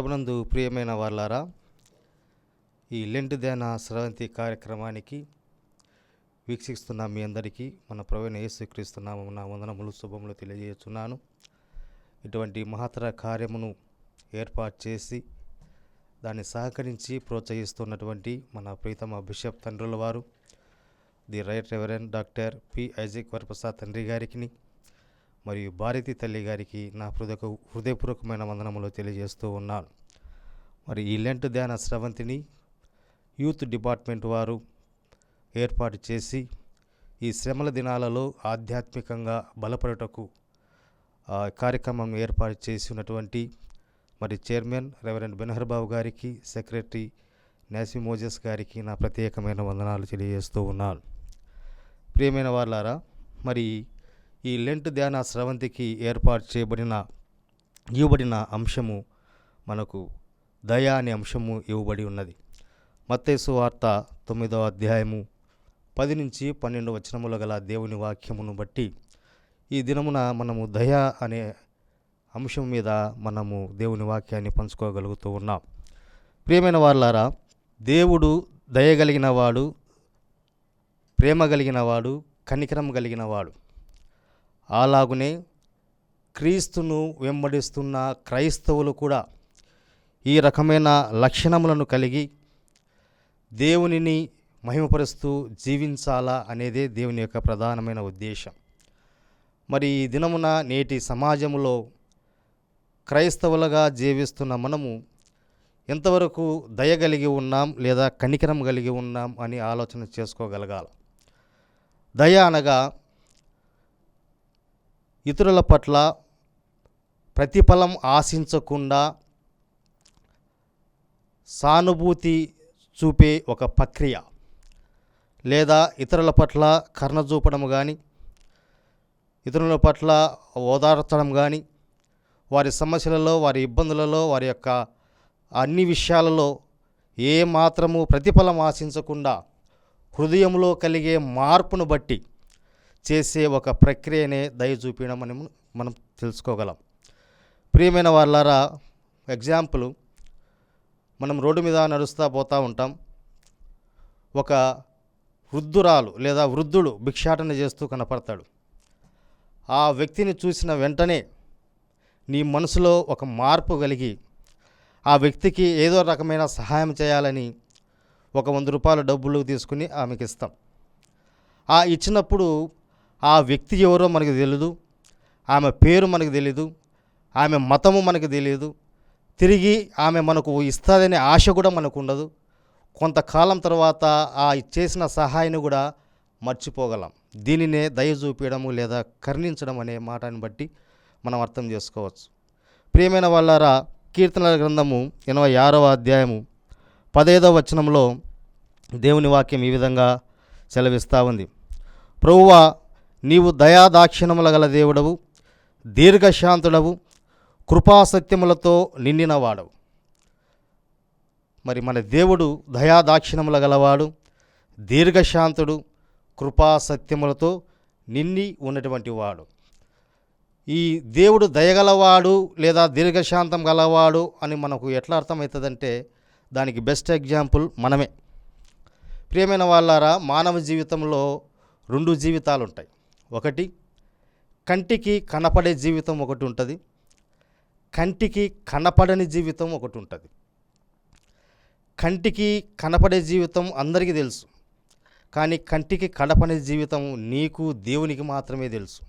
ప్రభునందు ప్రియమైన వాళ్ళారా, ఈ లెంట్ ధ్యాన స్రవంతి కార్యక్రమానికి వీక్షిస్తున్న మీ అందరికీ మన ప్రభువైన యేసుక్రీస్తు నామమున వందనములు శుభములు తెలియజేస్తున్నాను. ఇటువంటి మహత్తర కార్యమును ఏర్పాటు చేసి దాన్ని సహకరించి ప్రోత్సహిస్తున్నటువంటి మన ప్రీతమ బిషప్ తండ్రుల వారు the right reverend doctor P Isaac Varaprasad తండ్రి గారికి మరియు భారతి తల్లి గారికి నా హృదయపూర్వకమైన వందనములు తెలియజేస్తూ ఉన్నాను. మరి ఈ లెంట్ ధ్యాన స్రవంతిని యూత్ డిపార్ట్మెంట్ వారు ఏర్పాటు చేసి ఈ శ్రమల దినాలలో ఆధ్యాత్మికంగా బలపడుటకు కార్యక్రమం ఏర్పాటు చేసి ఉన్నటువంటి మరి చైర్మన్ రెవరెండ్ బెనహర్ బాబు గారికి, సెక్రటరీ నాసి మోజెస్ గారికి నా ప్రత్యేకమైన వందనాలు తెలియజేస్తూ ఉన్నాను. ప్రియమైన వాళ్ళారా, మరి ఈ లెంట్ ధ్యాన స్రవంతికి ఏర్పాటు ఇవ్వబడిన అంశము మనకు దయ అనే అంశము ఇవ్వబడి ఉన్నది. మత్తయి సువార్త 9వ అధ్యాయము 10 నుంచి 12 వచనముల గల దేవుని వాక్యమును బట్టి ఈ దినమున మనము దయ అనే అంశం మీద మనము దేవుని వాక్యాన్ని పంచుకోగలుగుతూ ఉన్నాం. ప్రియమైన వాళ్ళారా, దేవుడు దయగలిగిన వాడు, ప్రేమ కలిగిన వాడు, కనికరం కలిగిన వాడు. అలాగునే క్రీస్తును వెంబడిస్తున్న క్రైస్తవులు కూడా ఈ రకమైన లక్షణములను కలిగి దేవునిని మహిమపరుస్తూ జీవించాలా అనేదే దేవుని యొక్క ప్రధానమైన ఉద్దేశం. మరి ఈ దినమున నేటి సమాజంలో క్రైస్తవులుగా జీవిస్తున్న మనము ఎంతవరకు దయ కలిగి ఉన్నాం లేదా కనికరం కలిగి ఉన్నాం అని ఆలోచన చేసుకోగలగాలి. దయ అనగా ఇతరుల పట్ల ప్రతిఫలం ఆశించకుండా సానుభూతి చూపే ఒక ప్రక్రియ, లేదా ఇతరుల పట్ల కరుణ చూపడం కానీ, ఇతరుల పట్ల ఓదార్చడం కానీ, వారి సమస్యలలో, వారి ఇబ్బందులలో, వారి యొక్క అన్ని విషయాలలో ఏ మాత్రము ప్రతిఫలం ఆశించకుండా హృదయంలో కలిగే మార్పును బట్టి చేసే ఒక ప్రక్రియనే దయ చూపించడం అని మనం తెలుసుకోగలం. ప్రియమైన వాళ్ళారా, ఎగ్జాంపుల్, మనం రోడ్డు మీద నడుస్తూ పోతూ ఉంటాం. ఒక వృద్ధురాలు లేదా వృద్ధుడు భిక్షాటన చేస్తూ కనపడతాడు. ఆ వ్యక్తిని చూసిన వెంటనే నీ మనసులో ఒక మార్పు కలిగి ఆ వ్యక్తికి ఏదో రకమైన సహాయం చేయాలని ఒక 100 రూపాయల డబ్బులు తీసుకుని ఆమెకి ఇస్తాం. ఆ ఇచ్చినప్పుడు ఆ వ్యక్తి ఎవరో మనకు తెలియదు, ఆమె పేరు మనకు తెలియదు, ఆమె మతము మనకు తెలియదు, తిరిగి ఆమె మనకు ఇస్తుందనే ఆశ కూడా మనకు ఉండదు. కొంతకాలం తర్వాత ఆ చేసిన సహాయాన్ని కూడా మర్చిపోగలం. దీనినే దయ చూపించడము లేదా కరుణించడం అనే మాటని బట్టి మనం అర్థం చేసుకోవచ్చు. ప్రియమైన వాళ్ళారా, కీర్తనల గ్రంథము 86వ అధ్యాయము 15వ వచనంలో దేవుని వాక్యం ఈ విధంగా సెలవిస్తూ ఉంది. ప్రభువా, నీవు దయాదాక్షిణముల గల దేవుడవు, దీర్ఘశాంతుడవు, కృపాసత్యములతో నిండినవాడవు. మరి మన దేవుడు దయాదాక్షిణముల గలవాడు, దీర్ఘశాంతుడు, కృపాసత్యములతో నిండి ఉన్నటువంటి వాడు. ఈ దేవుడు దయగలవాడు లేదా దీర్ఘశాంతం గలవాడు అని మనకు ఎట్లా అర్థమవుతుందంటే దానికి బెస్ట్ ఎగ్జాంపుల్ మనమే. ప్రియమైన వాళ్ళారా, మానవ జీవితంలో 2 జీవితాలు ఉంటాయి. ఒకటి కంటికి కనపడే జీవితం ఒకటి ఉంటుంది, కంటికి కనపడని జీవితం ఒకటి ఉంటుంది. కంటికి కనపడే జీవితం అందరికీ తెలుసు, కానీ కంటికి కనపడే జీవితం నీకు దేవునికి మాత్రమే తెలుసు.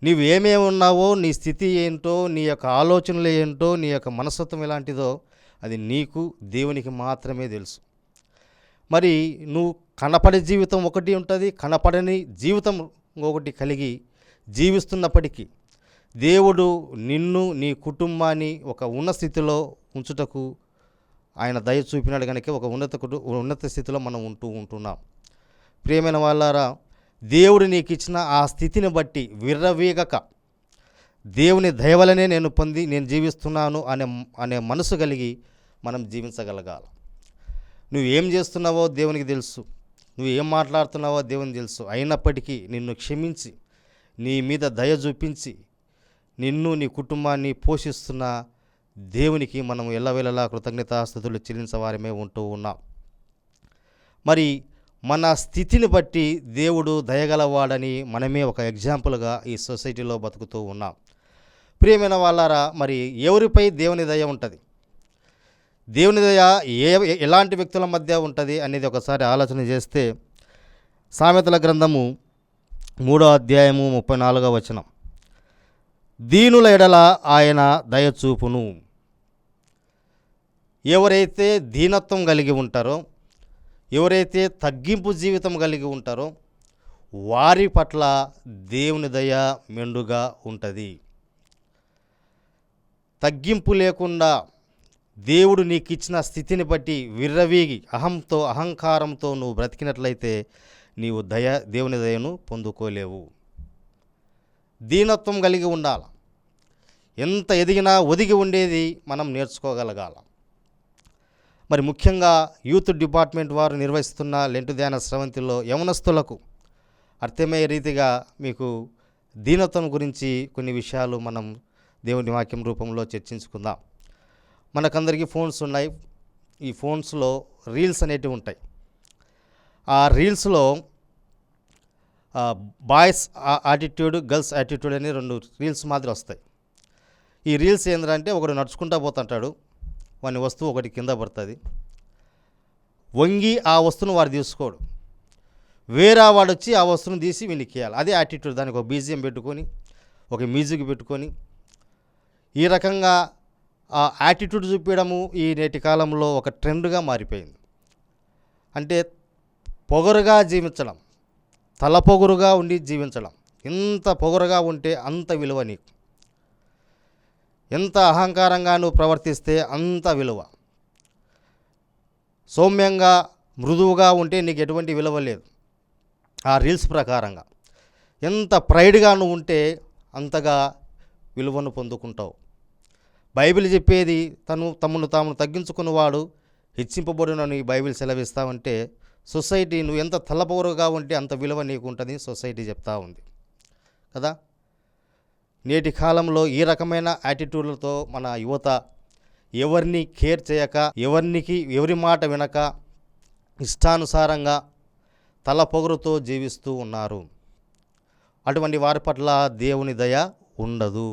నీవు ఏమేమి ఉన్నావో, నీ స్థితి ఏంటో, నీ యొక్క ఆలోచనలు ఏంటో, నీ యొక్క మనస్తత్వం ఎలాంటిదో అది నీకు దేవునికి మాత్రమే తెలుసు. మరి నువ్వు కనపడే జీవితం ఒకటి ఉంటుంది, కనపడని జీవితం ఒకటి కలిగి జీవిస్తున్నప్పటికీ దేవుడు నిన్ను, నీ కుటుంబాన్ని ఒక ఉన్నత స్థితిలో ఉంచుటకు ఆయన దయ చూపినాడు కనుక ఒక ఉన్నత స్థితిలో మనం ఉంటున్నాం. ప్రియమైన వాళ్ళారా, దేవుడు నీకు ఇచ్చిన ఆ స్థితిని బట్టి విర్రవీగక దేవుని దయవలనే నేను జీవిస్తున్నాను అనే మనసు కలిగి మనం జీవించగలగాలి. నువ్వు ఏం చేస్తున్నావో దేవునికి తెలుసు, నువ్వు ఏం మాట్లాడుతున్నావో దేవునికి తెలుసు. అయినప్పటికీ నిన్ను క్షమించి నీ మీద దయ చూపించి నిన్ను నీ కుటుంబాన్ని పోషిస్తున్న దేవునికి మనం ఎల్లవేళలా కృతజ్ఞతాస్తుతులు చెల్లించవారమే ఉంటూ ఉన్నాం. మరి మన స్థితిని బట్టి దేవుడు దయగలవాడని మనమే ఒక ఎగ్జాంపుల్గా ఈ సొసైటీలో బతుకుతూ ఉన్నాం. ప్రియమైన వాళ్ళారా, మరి ఎవరిపై దేవుని దయ ఉంటుంది? దేవుని దయ ఎలాంటి వ్యక్తుల మధ్య ఉంటుంది అనేది ఒకసారి ఆలోచన చేస్తే, సామెతల గ్రంథము 3వ అధ్యాయము 34వ వచనం, దీనుల ఎడల ఆయన దయచూపును. ఎవరైతే దీనత్వం కలిగి ఉంటారో, ఎవరైతే తగ్గింపు జీవితం కలిగి ఉంటారో వారి పట్ల దేవుని దయ మెండుగా ఉంటుంది. తగ్గింపు లేకుండా దేవుడు నీకు ఇచ్చిన స్థితిని బట్టి విర్రవీగి అహంకారంతో నువ్వు బ్రతికినట్లయితే నీవు దేవుని దయను పొందుకోలేవు. దీనత్వం కలిగి ఉండాలి. ఎంత ఎదిగినా ఒదిగి ఉండేది మనం నేర్చుకోగలగాల. మరి ముఖ్యంగా యూత్ డిపార్ట్మెంట్ వారు నిర్వహిస్తున్న లెంటు ధ్యాన స్రవంతిలో యవనస్తులకు అర్థమయ్యే రీతిగా మీకు దీనత్వం గురించి కొన్ని విషయాలు మనం దేవుని వాక్యం రూపంలో చర్చించుకుందాం. మనకందరికీ ఫోన్స్ ఉన్నాయి. ఈ ఫోన్స్లో రీల్స్ అనేటివి ఉంటాయి. ఆ రీల్స్లో బాయ్స్ యాటిట్యూడ్, గర్ల్స్ యాటిట్యూడ్ అని 2 రీల్స్ మాదిరి వస్తాయి. ఈ రీల్స్ ఏంటంటే, ఒకడు నడుచుకుంటూ పోతుంటాడు, వాని వస్తువు ఒకటి కింద పడుతుంది, వంగి ఆ వస్తువును వాడు తీసుకోడు, వేరే వాడు వచ్చి ఆ వస్తువును తీసి వీనికి ఇవ్వాలి. అదే యాటిట్యూడ్. దానికి ఒక బీజిఎం పెట్టుకొని, ఒక మ్యూజిక్ పెట్టుకొని, ఈ రకంగా ఆ యాటిట్యూడ్ చూపించడము ఈ నేటి కాలంలో ఒక ట్రెండ్గా మారిపోయింది. అంటే పొగరుగా జీవించడం, తల పొగరుగా ఉండి జీవించడం. ఎంత పొగరుగా ఉంటే అంత విలువ నీకు. ఎంత అహంకారంగా నువ్వు ప్రవర్తిస్తే అంత విలువ. సౌమ్యంగా మృదువుగా ఉంటే నీకు ఎటువంటి విలువ లేదు ఆ రీల్స్ ప్రకారంగా. ఎంత ప్రైడ్గా నువ్వు ఉంటే అంతగా విలువను పొందుకుంటావు. బైబిల్ చెప్పేది తమను తాము తగ్గించుకున్నవాడు హెచ్చింపబడునని బైబిల్ సెలవిస్తామంటే, సొసైటీ నువ్వు ఎంత తలపొగరుగా ఉంటే అంత విలువ నీకు ఉంటుంది సొసైటీ చెప్తా ఉంది కదా. నేటి కాలంలో ఈ రకమైన యాటిట్యూడ్లతో మన యువత ఎవరిని కేర్ చేయక, ఎవరి మాట వినక, ఇష్టానుసారంగా తల పొగరుతో జీవిస్తూ ఉన్నారు. అటువంటి వారి పట్ల దేవుని దయ ఉండదు.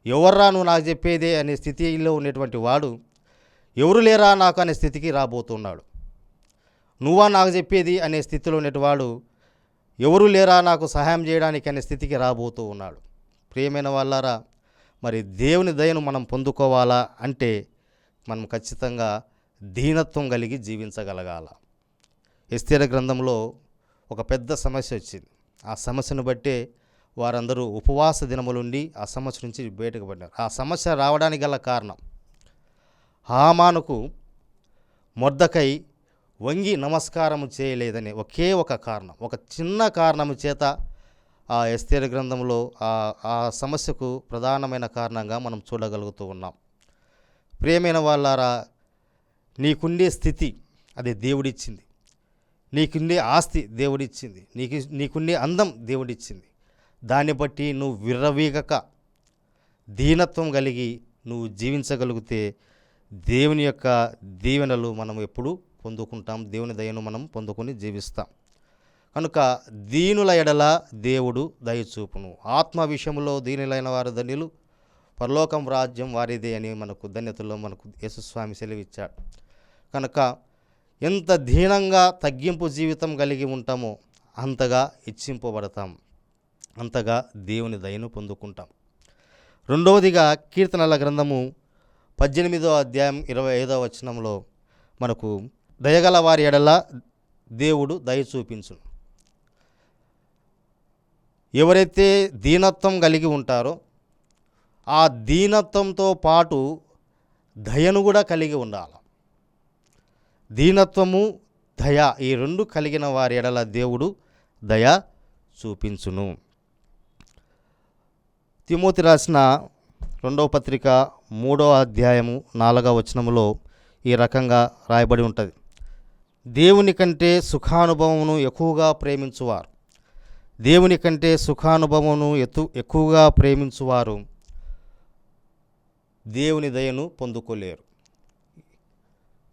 ఎవర్రా నువ్వు నాకు చెప్పేదే అనే స్థితిలో ఉన్నటువంటి వాడు ఎవరు లేరా నాకు అనే స్థితికి రాబోతున్నాడు. నువ్వా నాకు చెప్పేది అనే స్థితిలో ఉన్నటివాడు ఎవరు లేరా నాకు సహాయం చేయడానికి అనే స్థితికి రాబోతూ ఉన్నాడు. ప్రియమైన వాళ్ళారా, మరి దేవుని దయను మనం పొందుకోవాలా అంటే మనం ఖచ్చితంగా దీనత్వం కలిగి జీవించగలగాల. ఎస్తేరు గ్రంథంలో ఒక పెద్ద సమస్య వచ్చింది. ఆ సమస్యను బట్టే వారందరూ ఉపవాస దినములుండి ఆ సమస్య నుంచి బయటకు పడ్డారు. ఆ సమస్య రావడానికి గల కారణం, హామానుకు మొర్దెకై వంగి నమస్కారం చేయలేదనే ఒకే ఒక కారణం, ఒక చిన్న కారణము చేత ఆ ఎస్తేరు గ్రంథంలో ఆ సమస్యకు ప్రధానమైన కారణంగా మనం చూడగలుగుతూ ఉన్నాం. ప్రియమైన వాళ్ళారా, నీకుండే స్థితి అది దేవుడిచ్చింది, నీకుండే ఆస్తి దేవుడిచ్చింది, నీకుండే అందం దేవుడిచ్చింది. దాన్ని బట్టి నువ్వు విర్రవీగక దీనత్వం కలిగి నువ్వు జీవించగలిగితే దేవుని యొక్క దీవెనలు మనం ఎప్పుడు పొందుకుంటాం. దేవుని దయను మనం పొందుకొని జీవిస్తాం. కనుక దీనుల ఎడల దేవుడు దయచూపును. ఆత్మ విషయంలో దీనులైన వారు ధన్యులు, పరలోకం రాజ్యం వారిదే అని మనకు ధన్యతలో మనకు యేసుస్వామి సెలవిచ్చాడు. కనుక ఎంత దీనంగా తగ్గింపు జీవితం కలిగి ఉంటామో అంతగా హెచ్చింపబడతాం, అంతగా దేవుని దయను పొందుకుంటాం. రెండవదిగా కీర్తనల గ్రంథము 18వ అధ్యాయం 25వ వచనంలో మనకు దయగల వారి ఎడల దేవుడు దయ చూపించును. ఎవరైతే దీనత్వం కలిగి ఉంటారో ఆ దీనత్వంతో పాటు దయను కూడా కలిగి ఉండాలి. దీనత్వము, దయ ఈ 2 కలిగిన వారి ఎడల దేవుడు దయ చూపించును. తిమోతి రాసిన 2వ పత్రిక 3వ అధ్యాయము 4వ వచనములో ఈ రకంగా రాయబడి ఉంటుంది. దేవుని కంటే సుఖానుభవమును ఎక్కువగా ప్రేమించువారు, దేవుని కంటే సుఖానుభవమును ఎక్కువగా ప్రేమించువారు దేవుని దయను పొందుకోలేరు.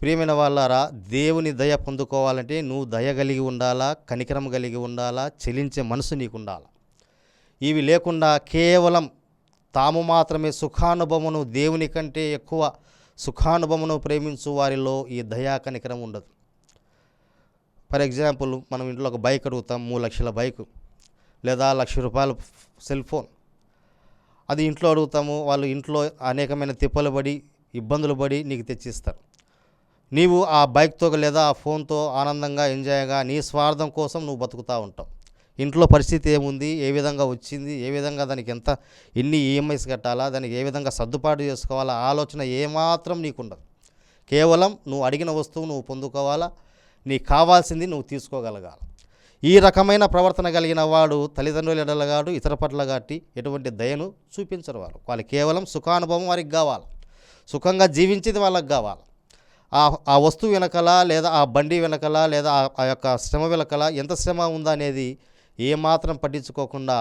ప్రియమైన వాళ్ళారా, దేవుని దయ పొందుకోవాలంటే నువ్వు దయ కలిగి ఉండాలా, కనికరం కలిగి ఉండాలా, చెలించే మనసు నీకు ఉండాలా. ఇవి లేకుండా కేవలం తాము మాత్రమే సుఖానుభవమును, దేవుని కంటే ఎక్కువ సుఖానుభవమును ప్రేమించు వారిలో ఈ దయా కనికరం ఉండదు. ఫర్ ఎగ్జాంపుల్, మనం ఇంట్లో ఒక బైక్ అడుగుతాం, 3 లక్షల బైకు లేదా ₹1,00,000 సెల్ ఫోన్. అది ఇంట్లో అడుగుతాము, వాళ్ళు ఇంట్లో అనేకమైన తిప్పలు పడి ఇబ్బందులు పడి నీకు తెచ్చిస్తారు. నీవు ఆ బైక్తో లేదా ఆ ఫోన్తో ఆనందంగా ఎంజాయ్గా నీ స్వార్థం కోసం నువ్వు బతుకుతూ ఉంటావు. ఇంట్లో పరిస్థితి ఏముంది, ఏ విధంగా వచ్చింది, ఏ విధంగా దానికి ఎన్ని ఈఎంఐస్ కట్టాలా, దానికి ఏ విధంగా సర్దుబాటు చేసుకోవాలా, ఆలోచన ఏమాత్రం నీకుండదు. కేవలం నువ్వు అడిగిన వస్తువు నువ్వు పొందుకోవాలా, నీకు కావాల్సింది నువ్వు తీసుకోగలగాలి. ఈ రకమైన ప్రవర్తన కలిగిన వాడు తల్లిదండ్రుల ఎడలగాడు, ఇతర పట్ల గాటి ఎటువంటి దయను చూపించరు. వాళ్ళు కేవలం సుఖానుభవం వారికి కావాలి, సుఖంగా జీవించేది వాళ్ళకి కావాలి. ఆ వస్తువు వెనకల లేదా ఆ బండి వెనకల లేదా ఆ యొక్క శ్రమ వెనకల ఎంత శ్రమ ఉందా అనేది ఏమాత్రం పట్టించుకోకుండా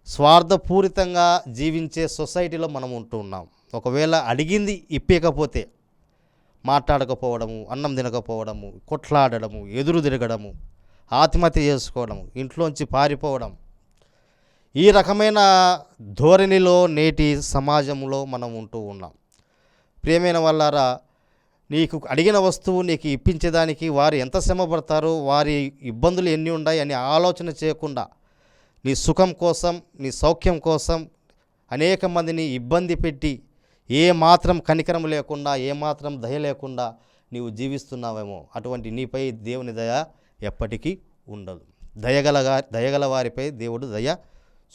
స్వార్థపూరితంగా జీవించే సొసైటీలో మనం ఉంటూ ఉన్నాం. ఒకవేళ అడిగింది ఇప్పకపోతే మాట్లాడకపోవడము, అన్నం తినకపోవడము, కొట్లాడడము, ఎదురు తిరగడము, ఆత్మహత్య చేసుకోవడము, ఇంట్లోంచి పారిపోవడం, ఈ రకమైన ధోరణిలో నేటి సమాజంలో మనం ఉంటూ ఉన్నాం. ప్రియమైన వాళ్ళారా, నీకు అడిగిన వస్తువు నీకు ఇప్పించేదానికి వారు ఎంత శ్రమ పడతారో, వారి ఇబ్బందులు ఎన్ని ఉన్నాయి అని ఆలోచన చేయకుండా నీ సుఖం కోసం, నీ సౌఖ్యం కోసం అనేక మందిని ఇబ్బంది పెట్టి ఏ మాత్రం కనికరం లేకుండా, ఏ మాత్రం దయ లేకుండా నీవు జీవిస్తున్నావేమో, అటువంటి నీపై దేవుని దయ ఎప్పటికీ ఉండదు. దయగల వారిపై దేవుడు దయ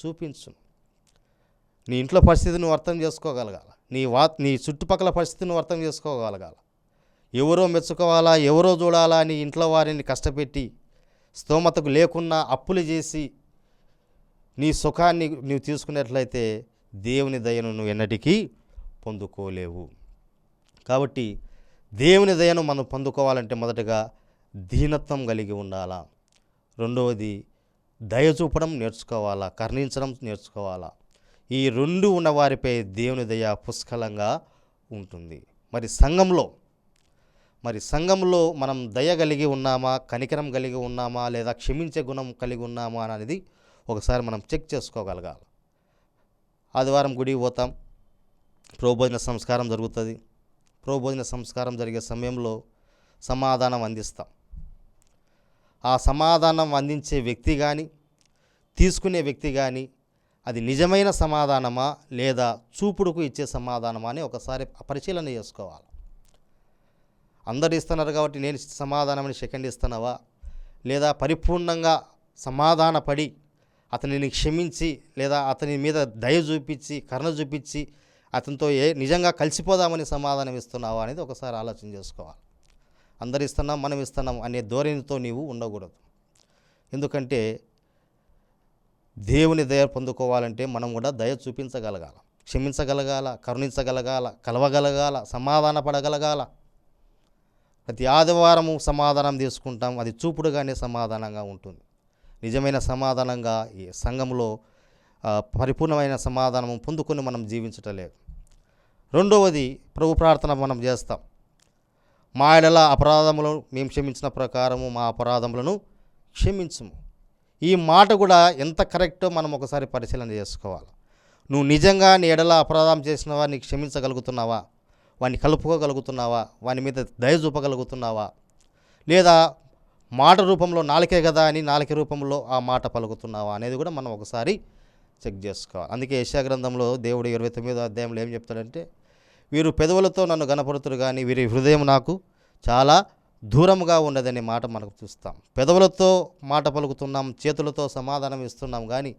చూపించును. నీ ఇంట్లో పరిస్థితి నువ్వు అర్థం చేసుకోగలగాలి, నీ చుట్టుపక్కల పరిస్థితి నువ్వు అర్థం చేసుకోగలగాలి. ఎవరో మెచ్చుకోవాలా, ఎవరో చూడాలా అని ఇంట్లో వారిని కష్టపెట్టి స్తోమతకు లేకున్నా అప్పులు చేసి నీ సుఖాన్ని నీవు తీసుకున్నట్లయితే దేవుని దయను నువ్వు ఎన్నటికీ పొందుకోలేవు. కాబట్టి దేవుని దయను మనం పొందుకోవాలంటే మొదటగా దీనత్వం కలిగి ఉండాలా. రెండవది దయ చూపడం నేర్చుకోవాలా, కరుణించడం నేర్చుకోవాలా. ఈ రెండు ఉన్న వారిపై దేవుని దయ పుష్కలంగా ఉంటుంది. మరి సంఘంలో మనం దయ కలిగి ఉన్నామా, కనికరం కలిగి ఉన్నామా, లేదా క్షమించే గుణం కలిగి ఉన్నామా అనేది ఒకసారి మనం చెక్ చేసుకోగలగాలి. ఆదివారం గుడికి పోతాం, ప్రభుభోజన సంస్కారం జరుగుతుంది. ప్రభుభోజన సంస్కారం జరిగే సమయంలో సమాధానం అందిస్తాం. ఆ సమాధానం అందించే వ్యక్తి కానీ, తీసుకునే వ్యక్తి కానీ అది నిజమైన సమాధానమా లేదా చూపుడుకు ఇచ్చే సమాధానమా అని ఒకసారి పరిశీలన చేసుకోవాలి. అందరు ఇస్తున్నారు కాబట్టి నేను సమాధానమని సెకండ్ ఇస్తున్నావా, లేదా పరిపూర్ణంగా సమాధానపడి అతనిని క్షమించి లేదా అతని మీద దయ చూపించి, కరుణ చూపించి అతనితో నిజంగా కలిసిపోదామని సమాధానం ఇస్తున్నావా అనేది ఒకసారి ఆలోచన చేసుకోవాలి. అందరు ఇస్తున్నాం, మనం ఇస్తున్నాం అనే ధోరణితో నీవు ఉండకూడదు. ఎందుకంటే దేవుని దయ పొందుకోవాలంటే మనం కూడా దయ చూపించగలగాల, క్షమించగలగాల, కరుణించగలగాల, కలవగలగాల, సమాధాన పడగలగాల. ప్రతి ఆదివారము సమాధానం తీసుకుంటాం, అది చూపుడుగానే సమాధానంగా ఉంటుంది. నిజమైన సమాధానంగా ఈ సంఘంలో పరిపూర్ణమైన సమాధానం పొందుకొని మనం జీవించటం లేదు. రెండవది ప్రభు ప్రార్థన మనం చేస్తాం. మా ఎడల అపరాధములను మేము క్షమించిన ప్రకారము మా అపరాధములను క్షమించుము. ఈ మాట కూడా ఎంత కరెక్టో మనం ఒకసారి పరిశీలన చేసుకోవాలి. నువ్వు నిజంగా నీ ఎడల అపరాధం చేసిన వారిని క్షమించగలుగుతున్నావా, వాడిని కలుపుకోగలుగుతున్నావా, వాని మీద దయ చూపగలుగుతున్నావా, లేదా మాట రూపంలో నాలుకే కదా అని నాలుక రూపంలో ఆ మాట పలుకుతున్నావా అనేది కూడా మనం ఒకసారి చెక్ చేసుకోవాలి. అందుకే యెషయా గ్రంథంలో దేవుడు 29వ అధ్యాయంలో ఏం చెప్తాడంటే, వీరు పెదవులతో నన్ను గణపరుతురు కానీ వీరి హృదయం నాకు చాలా దూరంగా ఉన్నదనే మాట మనకు చూస్తాం. పెదవులతో మాట పలుకుతున్నాం, చేతులతో సమాధానం ఇస్తున్నాం, కానీ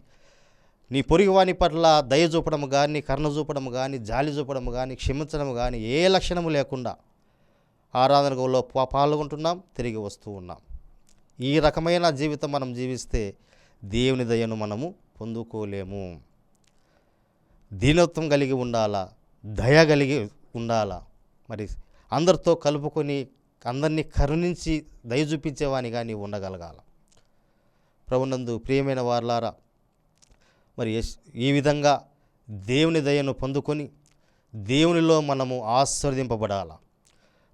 నీ పొరుగువాని పట్ల దయ చూపడం కానీ, కరుణ చూపడం కానీ, జాలి చూపడం కానీ, క్షమించడం కానీ ఏ లక్షణము లేకుండా ఆరాధనలో పాల్గొంటున్నాం, తిరిగి వస్తూ ఉన్నాం. ఈ రకమైన జీవితం మనం జీవిస్తే దేవుని దయను మనము పొందుకోలేము. దీనత్వం కలిగి ఉండాలా, దయ కలిగి ఉండాలా, మరి అందరితో కలుపుకొని అందరినీ కరుణించి దయ చూపించేవానిగా నీవు ఉండగలగాల. ప్రభునందు ప్రియమైన వారలారా, మరి ఈ విధంగా దేవుని దయను పొందుకొని దేవునిలో మనము ఆశీర్వదింపబడాల.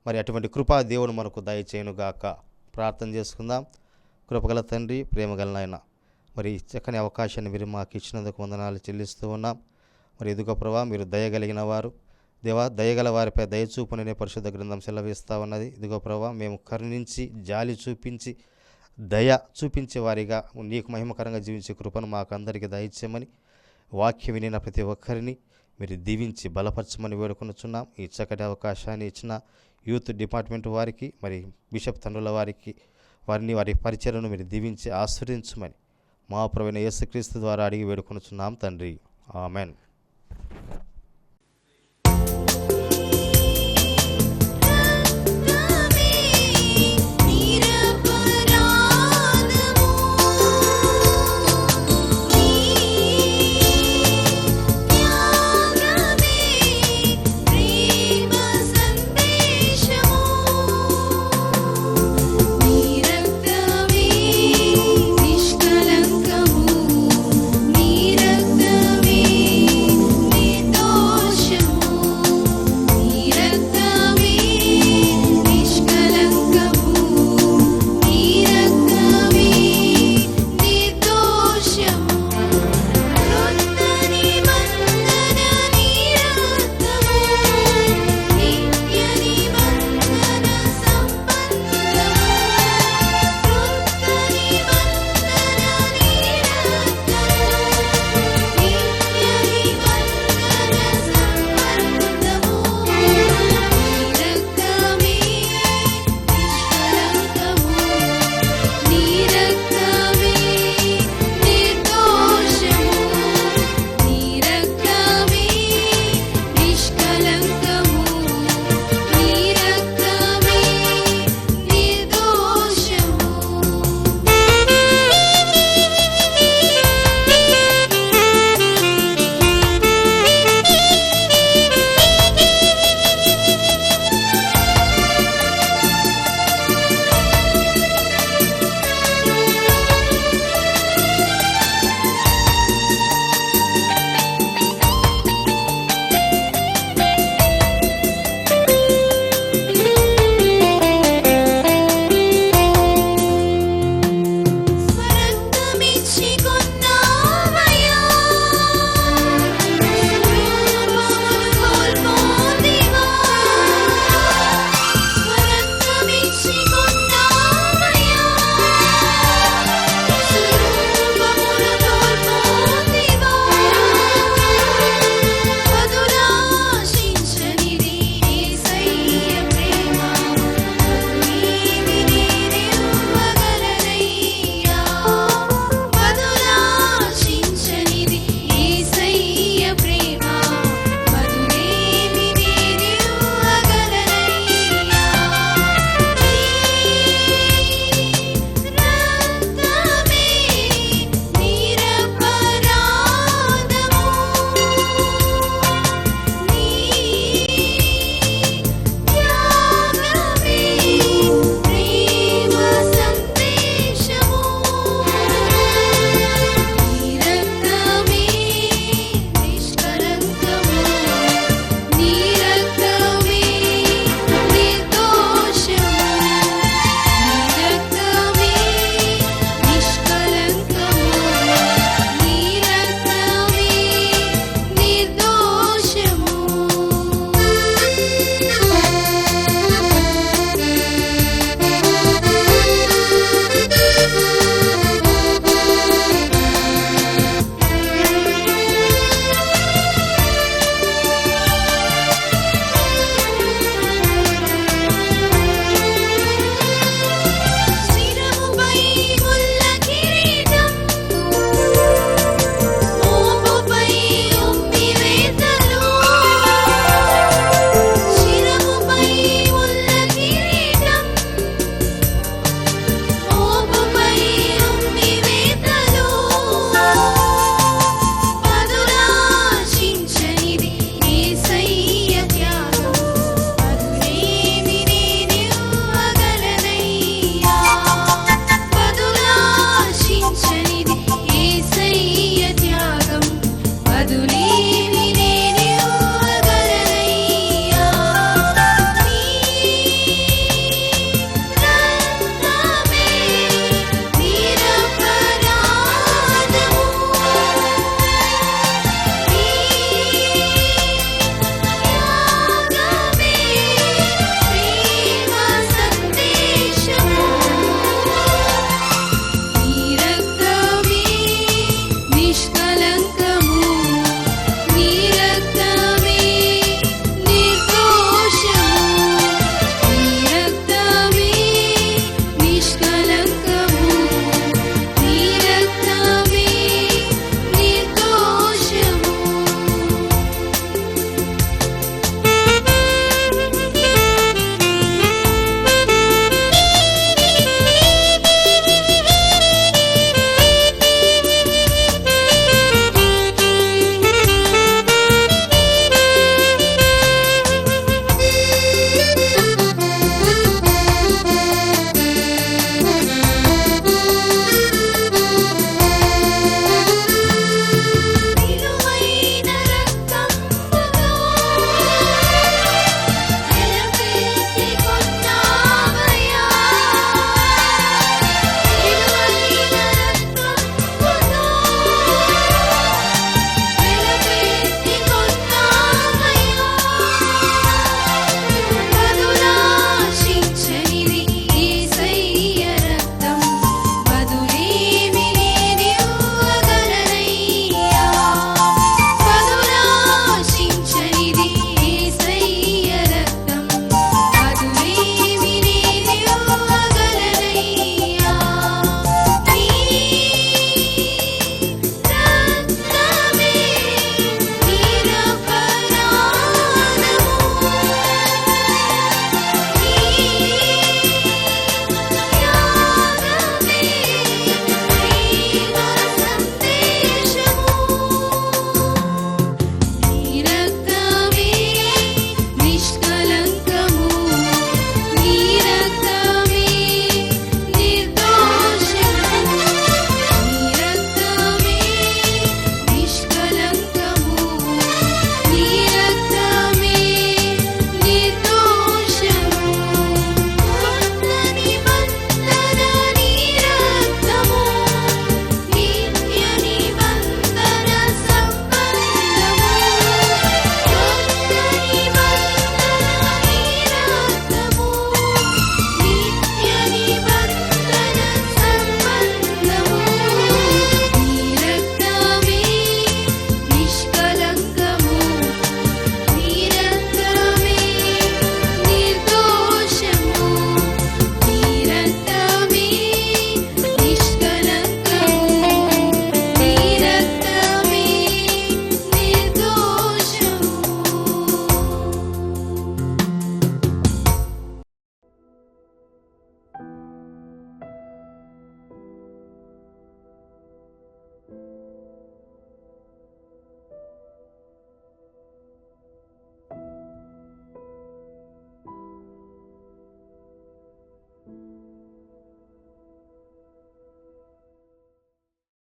మరి అటువంటి కృపా దేవుడు మనకు దయచేయునుగాక. ప్రార్థన చేసుకుందాం. కృపగల తండ్రి, ప్రేమగల నాయన, మరి ఈ చక్కని అవకాశాన్ని మీరు మాకు ఇచ్చినందుకు వందనాలు చెల్లిస్తూ ఉన్నాం. మరి ఇదిగో ప్రభా, మీరు దయగలిగిన వారు దేవా, దయగల వారిపై దయచూపుననే పరిశుద్ధ గ్రంథం సెలవిస్తూ ఉన్నది. ఇదిగో ప్రభా, మేము కరుణించి జాలి చూపించి దయ చూపించే వారిగా నీకు మహిమకరంగా జీవించే కృపను మాకు అందరికీ దయచేయమని, వాక్యం వినిన ప్రతి ఒక్కరిని మీరు దీవించి బలపరచమని వేడుకొనుచున్నాం. ఈ చక్కటి అవకాశాన్ని ఇచ్చిన యూత్ డిపార్ట్మెంట్ వారికి, మరి బిషప్ తండ్రుల వారికి, వారి పరిచయను మీరు దీవించి ఆశీర్వదించమని మా ప్రభువైన యేసుక్రీస్తు ద్వారా అడిగి వేడుకొనుచున్నాం తండ్రి. ఆమెన్.